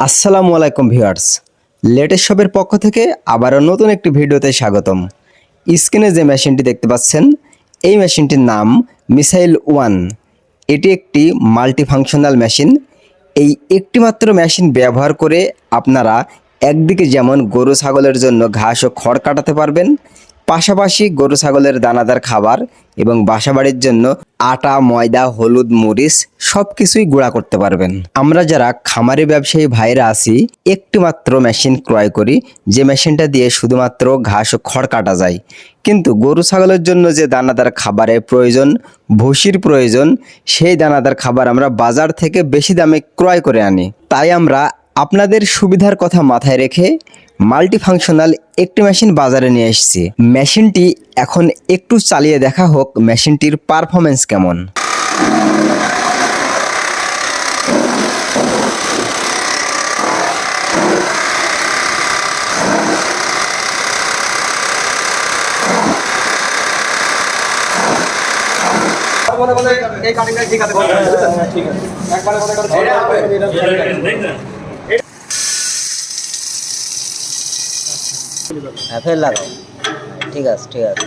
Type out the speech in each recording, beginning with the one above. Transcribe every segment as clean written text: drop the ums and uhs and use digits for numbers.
আসসালামু আলাইকুম viewers, latest শপের পক্ষ থেকে আবারও নতুন একটি ভিডিওতে স্বাগতম। স্ক্রিনে যে মেশিনটি দেখতে পাচ্ছেন, এই মেশিনটির নাম মিসাইল ওয়ান। এটি একটি মাল্টিফাংশনাল মেশিন। এই একটি মাত্র মেশিন ব্যবহার করে আপনারা একদিকে যেমন গরু ছাগলের জন্য ঘাস ও খড় কাটাতে পারবেন, পাশাপাশি গরু ছাগলের দানাদার খাবার এবং বাসাবাড়ির জন্য আটা, ময়দা, হলুদ, মরিচ সব কিছুই গুঁড়া করতে পারবেন। আমরা যারা খামারি ব্যবসায়ী ভাইরা আছি, একটি মাত্র মেশিন ক্রয় করি, যে মেশিনটা দিয়ে শুধুমাত্র ঘাস ও খড় কাটা যায়। কিন্তু গরু ছাগলের জন্য যে দানাদার খাবারের প্রয়োজন, ভুসির প্রয়োজন, সেই দানাদার খাবার আমরা বাজার থেকে বেশি দামে ক্রয় করে আনি। তাই আমরা আপনাদের সুবিধার কথা মাথায় রেখে মাল্টিফাংশনাল একটি মেশিন বাজারে নিয়ে এসেছি। মেশিনটি এখন একটু চালিয়ে দেখা হোক মেশিনটির পারফরমেন্স কেমন। হ্যাঁ, ফের লাগাও। ঠিক আছে, ঠিক আছে।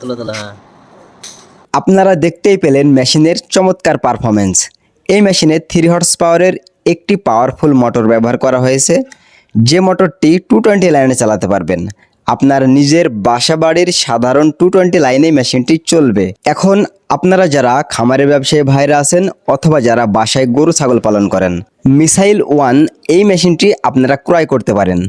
তুলো তুলো, হ্যাঁ। আপনারা দেখতেই পেলেন মেশিনের চমৎকার পারফরমেন্স। এই মেশিনে 3 হর্স পাওয়ারের একটি পাওয়ারফুল মোটর ব্যবহার করা হয়েছে, যে মোটরটি 220 লাইনে চালাতে পারবেন। আপনার নিজের বাসাবাড়ির সাধারণ 220 লাইনে মেশিনটি চলবে। এখন আপনারা যারা খামারের ব্যবসায়ী ভাইরা আছেন অথবা যারা বাসায় গরু ছাগল পালন করেন, মিসাইল ওয়ান এই মেশিনটি আপনারা ক্রয় করতে পারেন।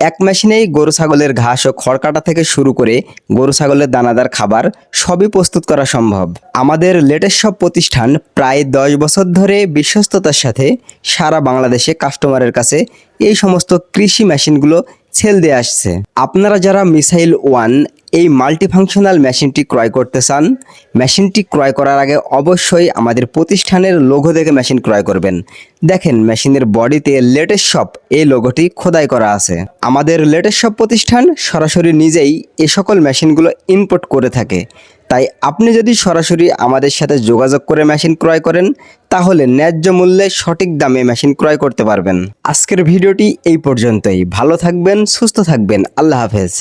এক মেশিনেই গরু ছাগলের ঘাস ও খড় কাটা থেকে শুরু করে গরু ছাগলের দানাদার খাবার সবই প্রস্তুত করা সম্ভব। আমাদের লেটেস্ট সব প্রতিষ্ঠান প্রায় 10 বছর ধরে বিশ্বস্ততার সাথে সারা বাংলাদেশে কাস্টমারের কাছে এই সমস্ত কৃষি মেশিনগুলো সেল দিয়ে আসছে। আপনারা যারা মিসাইল ওয়ান এই মাল্টিফাংশনাল মেশিনটি ক্রয় করতে চান, মেশিনটি ক্রয় করার আগে অবশ্যই আমাদের প্রতিষ্ঠানের লোগো দেখে মেশিন ক্রয় করবেন। দেখেন মেশিনের বডিতে লেটেস্ট শপ এই লোগোটি খোদাই করা আছে। আমাদের লেটেস্ট শপ প্রতিষ্ঠান সরাসরি নিজেই এ সকল মেশিনগুলো ইনপুট করে থাকে। তাই আপনি যদি সরাসরি আমাদের সাথে যোগাযোগ করে মেশিন ক্রয় করেন, তাহলে ন্যায্য মূল্যে সঠিক দামে মেশিন ক্রয় করতে পারবেন। আজকের ভিডিওটি এই পর্যন্তই। ভালো থাকবেন, সুস্থ থাকবেন। আল্লাহ হাফেজ।